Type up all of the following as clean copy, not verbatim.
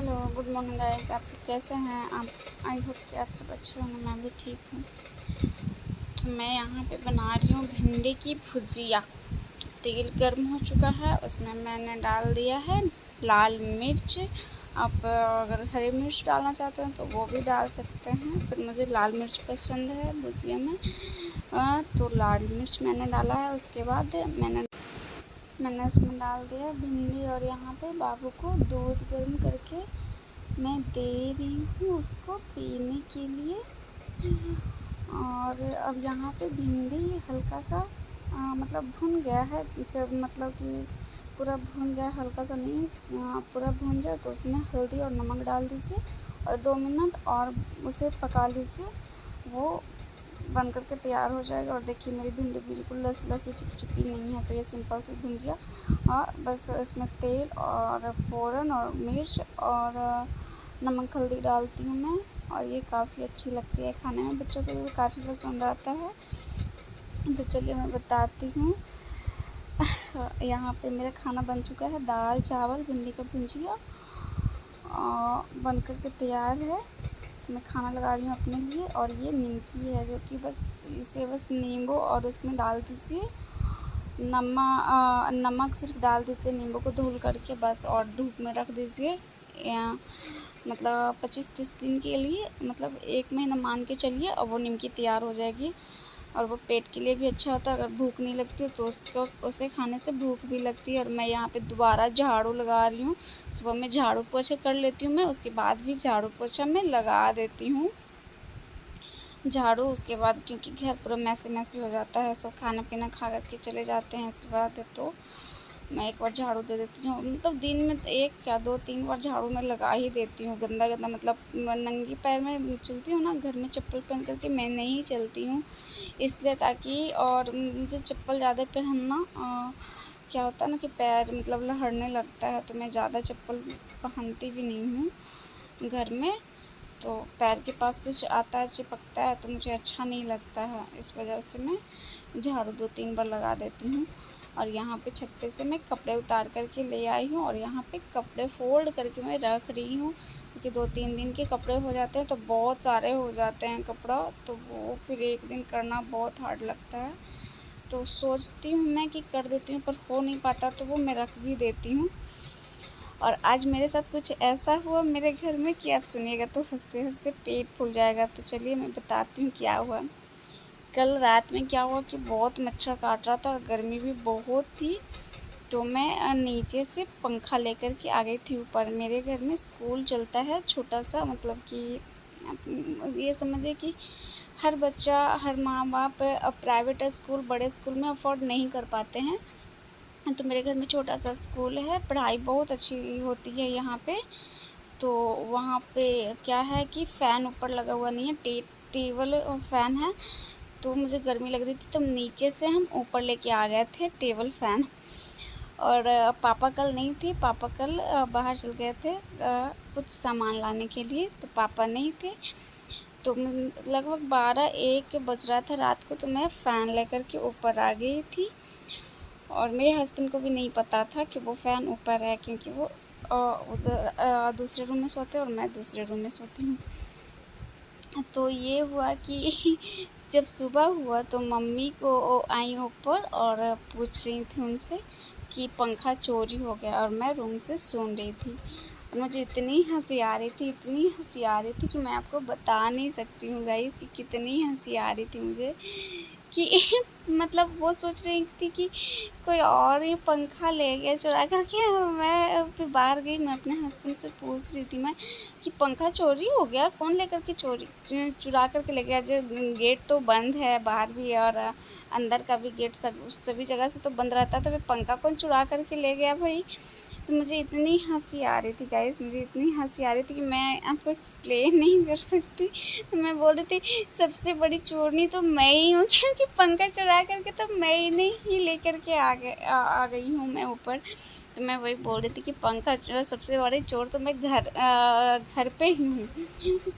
Hello, good morning guys. आप सब कैसे हैं? आप आई होप कि आप सब अच्छे होंगे। मैं भी ठीक हूँ। तो मैं यहाँ पे बना रही हूँ भिंडी की भुजिया। तेल गर्म हो चुका है, उसमें मैंने डाल दिया है लाल मिर्च। आप अगर हरी मिर्च डालना चाहते हैं तो वो भी डाल सकते हैं, पर मुझे लाल मिर्च पसंद है भुजिया में। तो लाल मिर्च मैंने डाला है। उसके बाद मैंने उसमें डाल दिया भिंडी, और यहाँ पे बाबू को दूध गर्म करके मैं दे रही हूँ उसको पीने के लिए। और अब यहाँ पे भिंडी हल्का सा मतलब भुन गया है। जब मतलब कि पूरा भुन जाए, हल्का सा नहीं, पूरा भुन जाए, तो उसमें हल्दी और नमक डाल दीजिए और 2 मिनट और उसे पका लीजिए। वो बन करके तैयार हो जाएगा। और देखिए मेरी भिंडी बिल्कुल लसी चिपचिपी नहीं है। तो ये सिंपल सी भुजिया, और बस इसमें तेल और फ़ौरन और मिर्च और नमक हल्दी डालती हूँ मैं। और ये काफ़ी अच्छी लगती है खाने में, बच्चों को भी काफ़ी पसंद आता है। तो चलिए मैं बताती हूँ। यहाँ पे मेरा खाना बन चुका है, दाल चावल भिंडी का भुजिया बन कर के तैयार है। तो मैं खाना लगा रही हूँ अपने लिए। और ये निमकी है, जो कि बस इसे बस नींबू और उसमें डाल दीजिए नमक सिर्फ डाल दीजिए, नींबू को धुल करके बस, और धूप में रख दीजिए मतलब 25-30 दिन के लिए, मतलब 1 महीना मान के चलिए, और वो निमकी तैयार हो जाएगी। और वो पेट के लिए भी अच्छा होता है। अगर भूख नहीं लगती है तो उसे खाने से भूख भी लगती है। और मैं यहाँ पे दोबारा झाड़ू लगा रही हूँ। सुबह में झाड़ू पोछा कर लेती हूँ मैं, उसके बाद भी झाड़ू पोछा मैं लगा देती हूँ झाड़ू। उसके बाद क्योंकि घर पूरा मैसी हो जाता है, सब खाना पीना खा कर के चले जाते हैं इसके बाद, तो मैं एक बार झाड़ू दे देती हूँ। मतलब दिन में 1 या 2-3 बार झाड़ू मैं लगा ही देती हूँ। गंदा मतलब नंगी पैर में चलती हूँ ना, घर में चप्पल पहन करके मैं नहीं चलती हूँ, इसलिए ताकि, और मुझे चप्पल ज़्यादा पहनना क्या होता है ना कि पैर मतलब लहरने लगता है, तो मैं ज़्यादा चप्पल पहनती भी नहीं हूँ घर में। तो पैर के पास कुछ आता है, चिपकता है, तो मुझे अच्छा नहीं लगता है। इस वजह से मैं झाड़ू 2-3 बार लगा देती हूँ। और यहाँ पे छत पे से मैं कपड़े उतार करके ले आई हूँ, और यहाँ पे कपड़े फ़ोल्ड करके मैं रख रही हूँ, क्योंकि 2-3 दिन के कपड़े हो जाते हैं तो बहुत सारे हो जाते हैं कपड़ा, तो वो फिर एक दिन करना बहुत हार्ड लगता है। तो सोचती हूँ मैं कि कर देती हूँ, पर हो नहीं पाता, तो वो मैं रख भी देती हूँ। और आज मेरे साथ कुछ ऐसा हुआ मेरे घर में कि आप सुनिएगा तो हंसते हंसते पेट फूल जाएगा। तो चलिए मैं बताती हूँ क्या हुआ। कल रात में क्या हुआ कि बहुत मच्छर काट रहा था, गर्मी भी बहुत थी। तो मैं नीचे से पंखा लेकर के आ गई थी ऊपर। मेरे घर में स्कूल चलता है छोटा सा, मतलब कि ये समझिए कि हर बच्चा, हर माँ बाप प्राइवेट स्कूल, बड़े स्कूल में अफोर्ड नहीं कर पाते हैं। तो मेरे घर में छोटा सा स्कूल है, पढ़ाई बहुत अच्छी होती है यहाँ पे। तो वहाँ पे क्या है कि फ़ैन ऊपर लगा हुआ नहीं है, टेबल और फ़ैन है। तो मुझे गर्मी लग रही थी, तो नीचे से हम ऊपर लेके आ गए थे टेबल फ़ैन। और पापा कल नहीं थे, पापा कल बाहर चल गए थे कुछ सामान लाने के लिए, तो पापा नहीं थे। तो लगभग 12-1 बज रहा था रात को, तो मैं फ़ैन लेकर के ऊपर आ गई थी। और मेरे हस्बैंड को भी नहीं पता था कि वो फ़ैन ऊपर है, क्योंकि वो उधर दूसरे रूम में सोते हैं और मैं दूसरे रूम में सोती हूँ। तो ये हुआ कि जब सुबह हुआ तो मम्मी को आई ऊपर और पूछ रही थी उनसे कि पंखा चोरी हो गया, और मैं रूम से सुन रही थी। और मुझे इतनी हंसी आ रही थी, इतनी हंसी आ रही थी कि मैं आपको बता नहीं सकती हूँ गाइस कि कितनी हंसी आ रही थी मुझे कि मतलब वो सोच रही थी कि कोई और ये पंखा ले गया चुरा करके। और मैं फिर बाहर गई, मैं अपने हस्बैंड से पूछ रही थी मैं कि पंखा चोरी हो गया, कौन लेकर के चुरा करके ले गया? जो गेट तो बंद है बाहर भी, और अंदर का भी गेट सभी जगह से तो बंद रहता है, तो फिर पंखा कौन चुरा करके ले गया भाई? तो मुझे इतनी हंसी आ रही थी गाइस, मुझे इतनी हंसी आ रही थी कि मैं आपको एक्सप्लेन नहीं कर सकती। तो मैं बोल रही थी सबसे बड़ी चोरनी तो मैं ही हूँ, क्योंकि पंखा चुरा करके तो मैं ही लेकर के आ गई हूँ मैं ऊपर। तो मैं वही बोल रही थी कि पंखा सबसे बड़ी चोर तो मैं घर पे ही हूँ।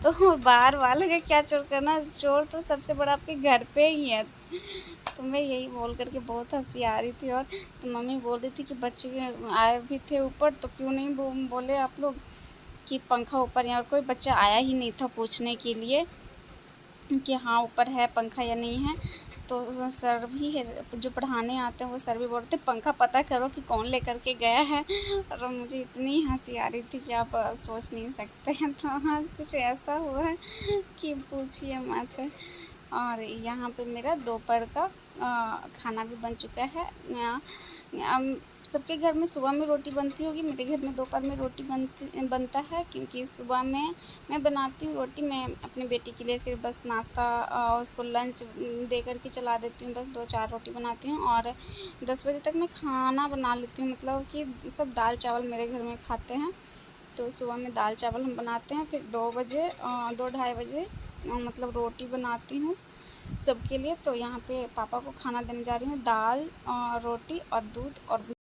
तो बाहर वाले का क्या चोर करना, चोर तो सबसे बड़ा आपके घर पे ही है। तो मैं यही बोल कर के बहुत हंसी आ रही थी। और तो मम्मी बोल रही थी कि बच्चे आए भी थे ऊपर, तो क्यों नहीं बोले आप लोग? कि पंखा ऊपर है, और कोई बच्चा आया ही नहीं था पूछने के लिए कि हाँ ऊपर है पंखा या नहीं है। तो सर भी जो पढ़ाने आते हैं वो सर भी बोलते पंखा पता करो कि कौन लेकर के गया है। और मुझे इतनी हंसी आ रही थी कि आप सोच नहीं सकते हैं। तो आज कुछ ऐसा हुआ है कि पूछिए मत। और यहाँ पे मेरा दोपहर का खाना भी बन चुका है। सबके घर में सुबह में रोटी बनती होगी, मेरे घर में दोपहर में रोटी बनता है, क्योंकि सुबह में मैं बनाती हूँ रोटी। मैं अपने बेटी के लिए सिर्फ बस नाश्ता उसको लंच दे कर के चला देती हूँ, बस 2-4 रोटी बनाती हूँ और 10 बजे तक मैं खाना बना लेती हूँ। मतलब कि सब दाल चावल मेरे घर में खाते हैं, तो सुबह में दाल चावल हम बनाते हैं। फिर 2 बजे 2-2:30 बजे मतलब रोटी बनाती हूँ सबके लिए। तो यहाँ पे पापा को खाना देने जा रही हूँ, दाल रोटी और दूध और